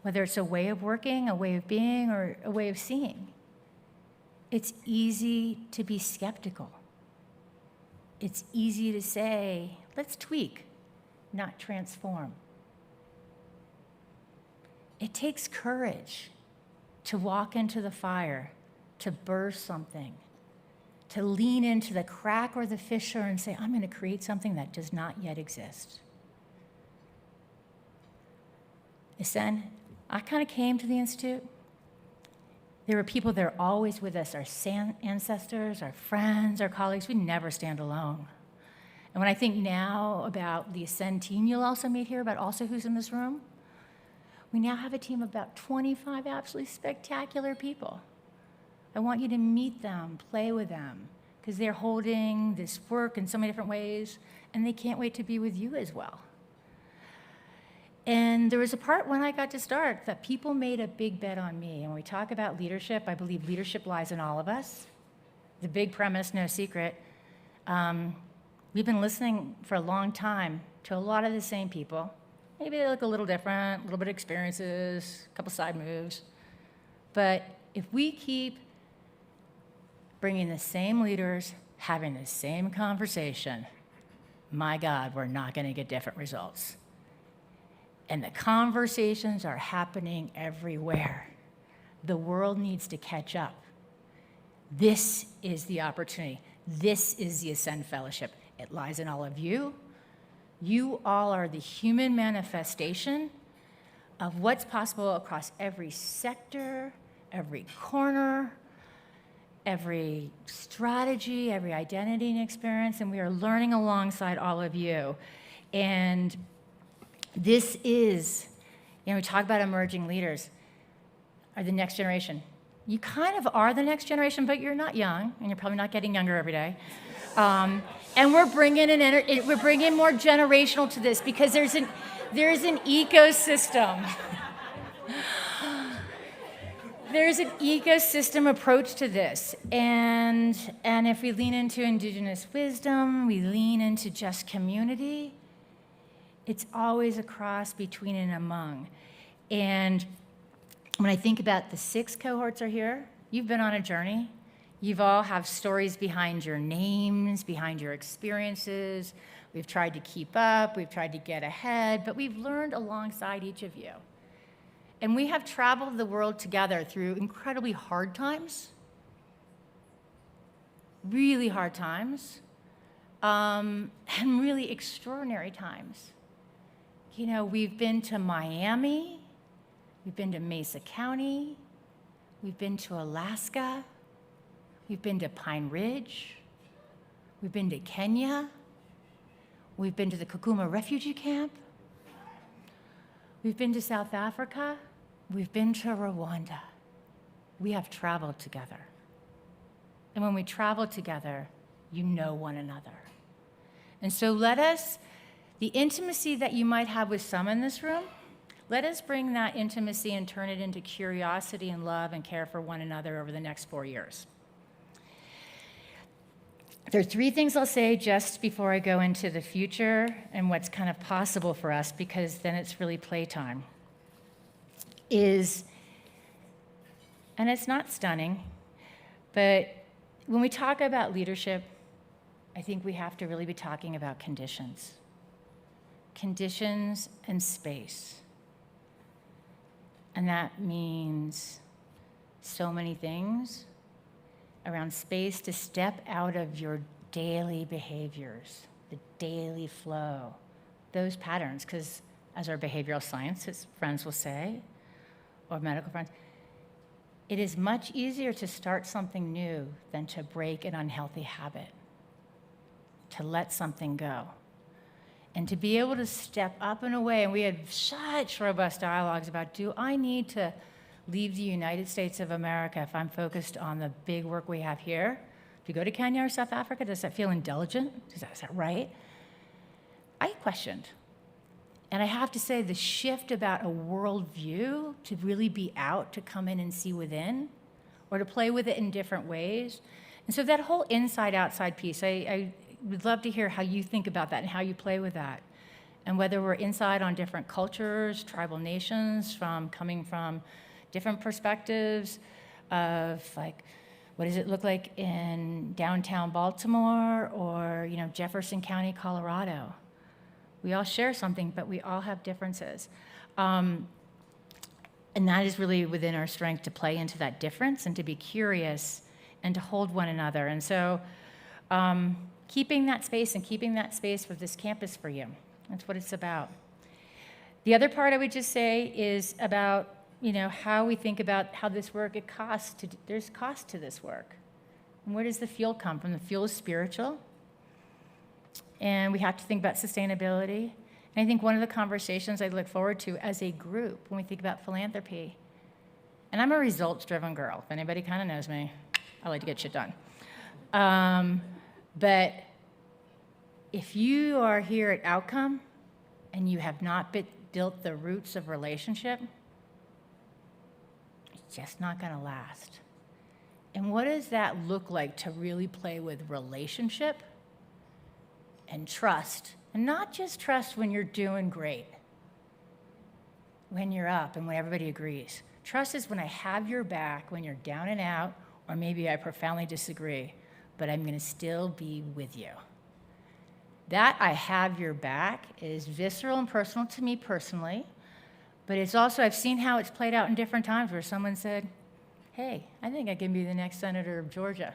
whether it's a way of working, a way of being, or a way of seeing, it's easy to be skeptical. It's easy to say, let's tweak, not transform. It takes courage to walk into the fire, to burst something, to lean into the crack or the fissure and say, I'm going to create something that does not yet exist. Ascend, I kind of came to the Institute. There were people there always with us, our ancestors, our friends, our colleagues. We never stand alone. And when I think now about the Ascend team you'll also meet here, but also who's in this room, we now have a team of about 25 absolutely spectacular people. I want you to meet them, play with them, because they're holding this work in so many different ways, and they can't wait to be with you as well. And there was a part when I got to start that people made a big bet on me. And when we talk about leadership, I believe leadership lies in all of us. The big premise, no secret. We've been listening for a long time to a lot of the same people. Maybe they look a little different, a little bit of experiences, a couple side moves. But if we keep bringing the same leaders, having the same conversation, my God, we're not going to get different results. And the conversations are happening everywhere. The world needs to catch up. This is the opportunity. This is the Ascend Fellowship. It lies in all of you. You all are the human manifestation of what's possible across every sector, every corner, every strategy, every identity and experience, and we are learning alongside all of you. And this is, we talk about emerging leaders, are the next generation. You kind of are the next generation, but you're not young, and you're probably not getting younger every day. And we're bringing more generational to this because there's an ecosystem. There's an ecosystem approach to this, and if we lean into Indigenous wisdom, we lean into just community, It's always a cross between and among. And when I think about the 6 cohorts are here, you've been on a journey. You've all have stories behind your names, behind your experiences. We've tried to keep up, we've tried to get ahead, but we've learned alongside each of you. And we have traveled the world together through incredibly hard times, really hard times, and really extraordinary times. You know, we've been to Miami, we've been to Mesa County, we've been to Alaska, we've been to Pine Ridge, we've been to Kenya, we've been to the Kakuma refugee camp, we've been to South Africa, we've been to Rwanda. We have traveled together. And when we travel together, you know one another. And so let us, the intimacy that you might have with some in this room, let us bring that intimacy and turn it into curiosity and love and care for one another over the next 4 years. There are 3 things I'll say just before I go into the future and what's kind of possible for us, because then it's really playtime. And it's not stunning, but when we talk about leadership, I think we have to really be talking about conditions. Conditions and space. And that means so many things around space to step out of your daily behaviors, the daily flow, those patterns, because as our behavioral science friends will say, or medical friends, it is much easier to start something new than to break an unhealthy habit, to let something go. And to be able to step up and away, and we had such robust dialogues about, do I need to leave the United States of America if I'm focused on the big work we have here? To go to Kenya or South Africa, does that feel indulgent? Is that right? I questioned. And I have to say, the shift about a worldview to really be out, to come in and see within, or to play with it in different ways. And so that whole inside-outside piece, I would love to hear how you think about that and how you play with that. And whether we're inside on different cultures, tribal nations, coming from different perspectives of, like, what does it look like in downtown Baltimore or, Jefferson County, Colorado? We all share something, but we all have differences. And that is really within our strength to play into that difference and to be curious and to hold one another. And so keeping that space and keeping that space for this campus for you, that's what it's about. The other part I would just say is about, how we think about how this work, there's cost to this work. And where does the fuel come from? The fuel is spiritual. And we have to think about sustainability. And I think one of the conversations I look forward to as a group when we think about philanthropy, and I'm a results-driven girl. If anybody kind of knows me, I like to get shit done. But if you are here at Outcome and you have not built the roots of relationship, it's just not going to last. And what does that look like to really play with relationship and trust? And not just trust when you're doing great, when you're up and when everybody agrees. Trust is when I have your back when you're down and out, or maybe I profoundly disagree, but I'm going to still be with you. That I have your back is visceral and personal to me personally, but it's also, I've seen how it's played out in different times where someone said, hey, I think I can be the next senator of Georgia.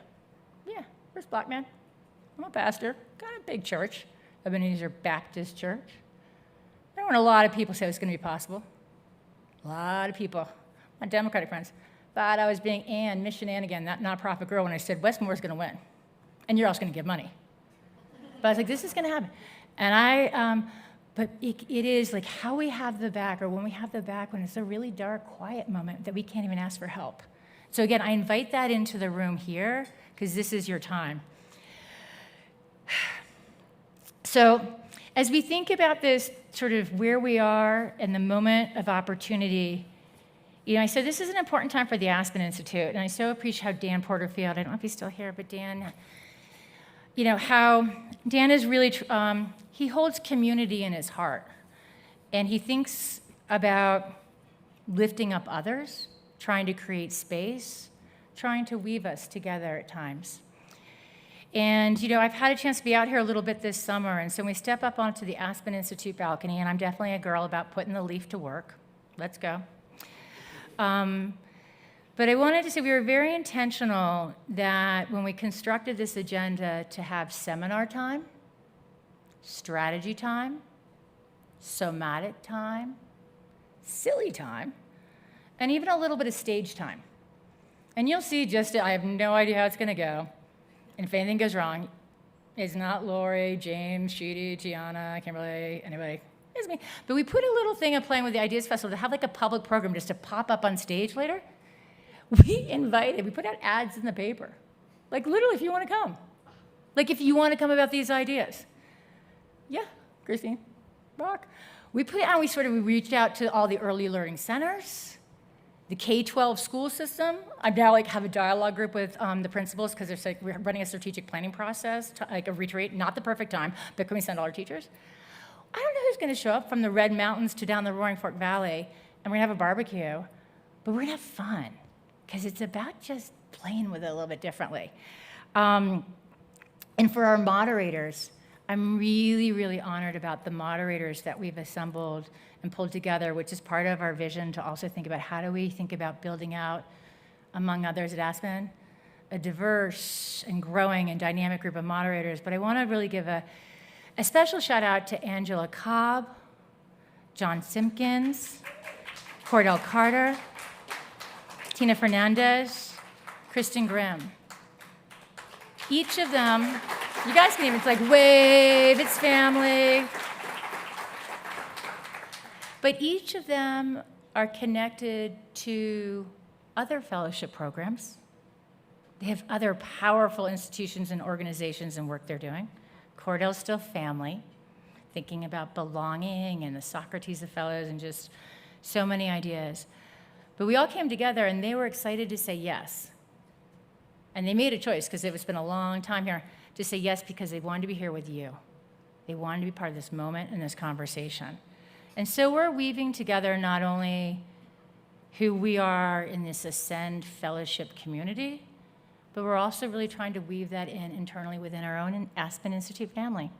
Yeah, first black man. I'm a pastor, got a big church, Ebenezer Baptist Church. I know when a lot of people say it's going to be possible. A lot of people, my Democratic friends, thought I was being Miss Shenanigan, that nonprofit girl, when I said Westmore's going to win, and you're also going to give money. But I was like, this is going to happen. And but it is like how we have the back, or when we have the back, when it's a really dark, quiet moment that we can't even ask for help. So again, I invite that into the room here, because this is your time. So as we think about this, sort of where we are in the moment of opportunity, I said this is an important time for the Aspen Institute, and I so appreciate how Dan Porterfield, I don't know if he's still here, but Dan, how Dan is really, he holds community in his heart, And he thinks about lifting up others, trying to create space, trying to weave us together at times. And, I've had a chance to be out here a little bit this summer, and so we step up onto the Aspen Institute balcony, and I'm definitely a girl about putting the leaf to work. Let's go. But I wanted to say we were very intentional that when we constructed this agenda to have seminar time, strategy time, somatic time, silly time, and even a little bit of stage time. And you'll see I have no idea how it's going to go. And if anything goes wrong, it's not Lori, James, Sheedy, Tiana, Kimberly, anybody. It's me. But we put a little thing of playing with the Ideas Festival to have like a public program just to pop up on stage later. We put out ads in the paper. Like literally, if you want to come. Like if you want to come about these ideas. Yeah, Christine, rock. We reached out to all the early learning centers, the K-12 school system. I now have a dialogue group with the principals because we're running a strategic planning process to a retreat. Not the perfect time, but can we send all our teachers? I don't know who's going to show up from the Red Mountains to down the Roaring Fork Valley, and we're going to have a barbecue, but we're going to have fun because it's about just playing with it a little bit differently. And for our moderators, I'm really, really honored about the moderators that we've assembled and pulled together, which is part of our vision to also think about how do we think about building out, among others at Aspen, a diverse and growing and dynamic group of moderators. But I want to really give a special shout out to Angela Cobb, John Simpkins, Cordell Carter, Tina Fernandez, Kristen Grimm. Each of them, you guys can even wave, it's family. But each of them are connected to other fellowship programs. They have other powerful institutions and organizations and work they're doing. Cordell's still family, thinking about belonging and the Socrates of Fellows and just so many ideas. But we all came together and they were excited to say yes. And they made a choice because it's been a long time here to say yes because they wanted to be here with you. They wanted to be part of this moment and this conversation. And so we're weaving together not only who we are in this Ascend Fellowship community, but we're also really trying to weave that in internally within our own Aspen Institute family.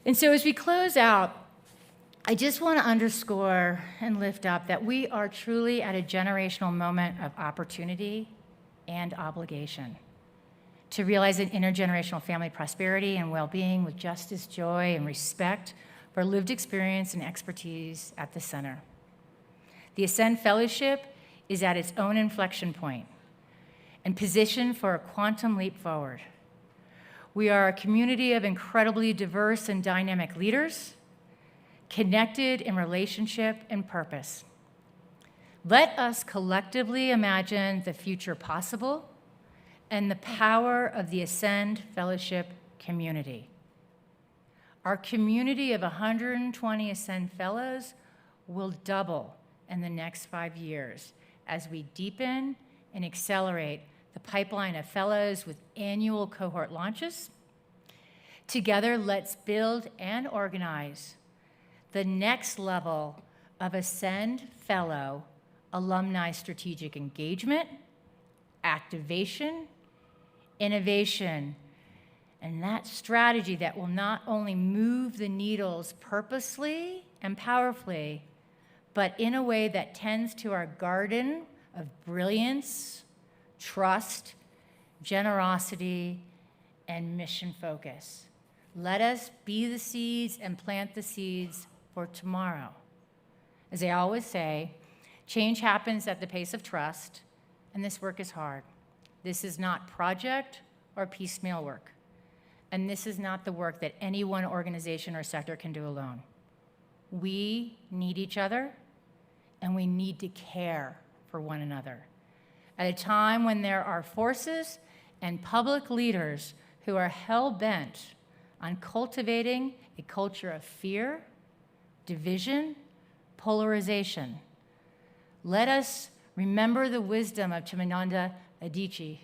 And so as we close out, I just want to underscore and lift up that we are truly at a generational moment of opportunity and obligation to realize an intergenerational family prosperity and well-being with justice, joy, and respect for lived experience and expertise at the center. The Ascend Fellowship is at its own inflection point and positioned for a quantum leap forward. We are a community of incredibly diverse and dynamic leaders, connected in relationship and purpose. Let us collectively imagine the future possible and the power of the Ascend Fellowship community. Our community of 120 Ascend Fellows will double in the next 5 years as we deepen and accelerate the pipeline of fellows with annual cohort launches. Together, let's build and organize the next level of Ascend Fellow alumni strategic engagement, activation, innovation, and that strategy that will not only move the needles purposely and powerfully, but in a way that tends to our garden of brilliance, trust, generosity, and mission focus. Let us be the seeds and plant the seeds for tomorrow. As I always say, change happens at the pace of trust, and this work is hard. This is not project or piecemeal work, and this is not the work that any one organization or sector can do alone. We need each other, and we need to care for one another. At a time when there are forces and public leaders who are hell-bent on cultivating a culture of fear, division, polarization, let us remember the wisdom of Chimamanda Adichie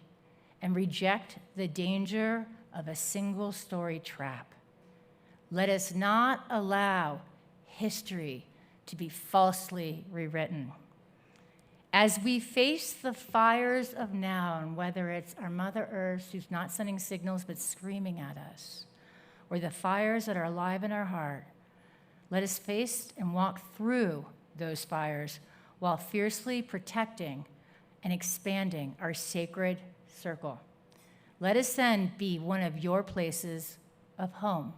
and reject the danger of a single-story trap. Let us not allow history to be falsely rewritten. As we face the fires of now, and whether it's our Mother Earth who's not sending signals but screaming at us, or the fires that are alive in our heart, let us face and walk through those fires while fiercely protecting and expanding our sacred circle. Let us then be one of your places of home.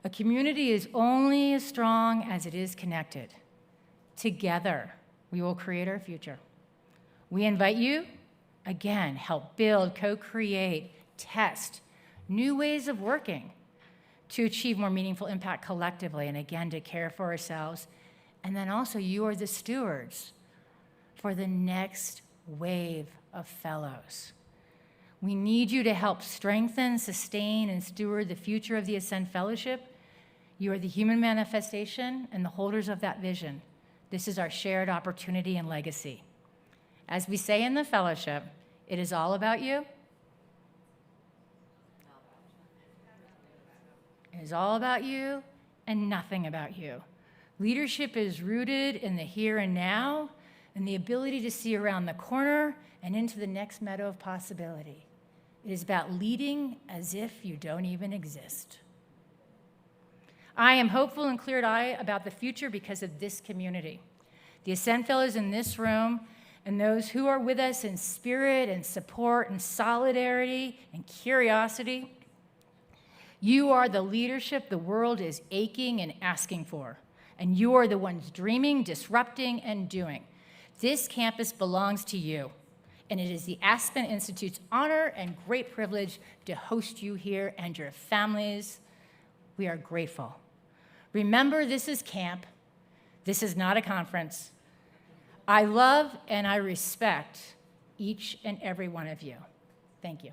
A community is only as strong as it is connected. Together, we will create our future. We invite you, again, help build, co-create, test new ways of working to achieve more meaningful impact collectively, and again, to care for ourselves. And then also, you are the stewards for the next wave of fellows. We need you to help strengthen, sustain, and steward the future of the Ascend Fellowship. You are the human manifestation and the holders of that vision. This is our shared opportunity and legacy. As we say in the fellowship, it is all about you. It is all about you and nothing about you. Leadership is rooted in the here and now and the ability to see around the corner and into the next meadow of possibility. It is about leading as if you don't even exist. I am hopeful and clear-eyed about the future because of this community. The Ascend Fellows in this room and those who are with us in spirit and support and solidarity and curiosity. You are the leadership the world is aching and asking for. And you are the ones dreaming, disrupting, and doing. This campus belongs to you. And it is the Aspen Institute's honor and great privilege to host you here and your families. We are grateful. Remember, this is camp. This is not a conference. I love and I respect each and every one of you. Thank you.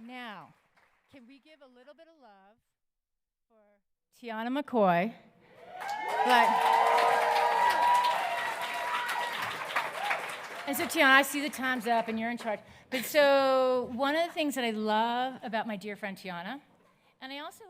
Now, can we give a little bit of love for Tiana McCoy? And so, Tiana, I see the time's up and you're in charge. But so, one of the things that I love about my dear friend Tiana, and I want to